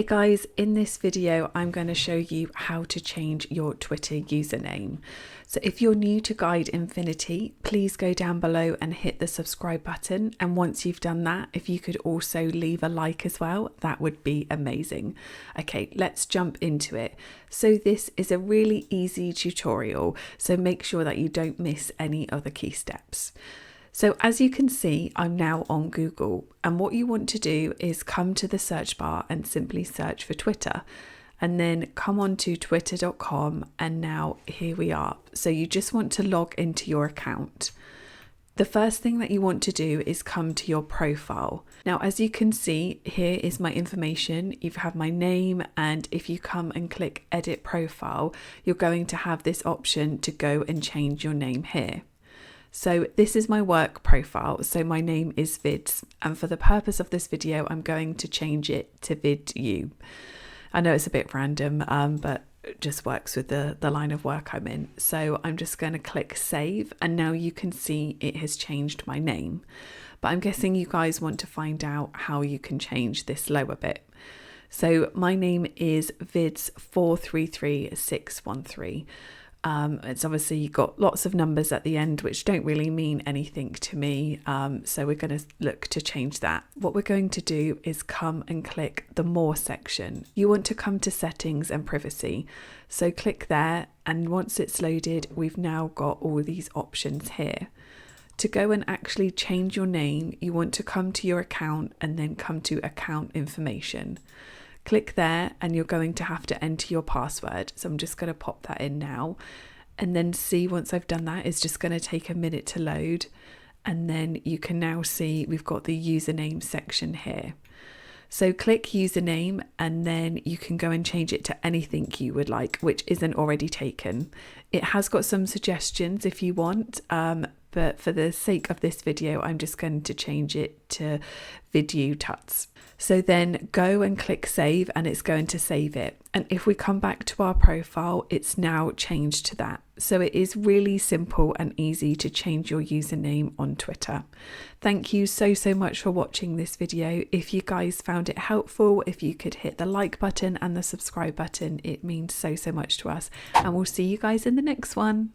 Hey guys, in this video I'm going to show you how to change your Twitter username. So if you're new to Guide Infinity, please go down below and hit the subscribe button, and once you've done that, if you could also leave a like as well, that would be amazing. Okay, let's jump into it. So this is a really easy tutorial, so make sure that you don't miss any of the key steps. So as you can see, I'm now on Google, and what you want to do is come to the search bar and simply search for Twitter, and then come on to twitter.com, and now here we are. So you just want to log into your account. The first thing that you want to do is come to your profile. Now, as you can see, here is my information. You have my name, and if you come and click edit profile, you're going to have this option to go and change your name here. So this is my work profile, so my name is Vids, and for the purpose of this video I'm going to change it to VidU. I know it's a bit random, but it just works with the line of work I'm in. So I'm just going to click save, and now you can see it has changed my name. But I'm guessing you guys want to find out how you can change this lower bit. So my name is Vids433613. It's obviously got lots of numbers at the end which don't really mean anything to me, so we're going to look to change that. What we're going to do is come and click the more section. You want to come to settings and privacy, so click there, and once it's loaded we've now got all these options here. To go and actually change your name, you want to come to your account and then come to account information. Click there, and you're going to have to enter your password. So I'm just going to pop that in now, and then see, once I've done that, it's just going to take a minute to load. And then you can now see we've got the username section here. So click username, and then you can go and change it to anything you would like, which isn't already taken. It has got some suggestions if you want, but for the sake of this video, I'm just going to change it to VidU Tuts. So then go and click save, and it's going to save it. And if we come back to our profile, it's now changed to that. So it is really simple and easy to change your username on Twitter. Thank you so much for watching this video. If you guys found it helpful, if you could hit the like button and the subscribe button, it means so much to us. And we'll see you guys in the next one.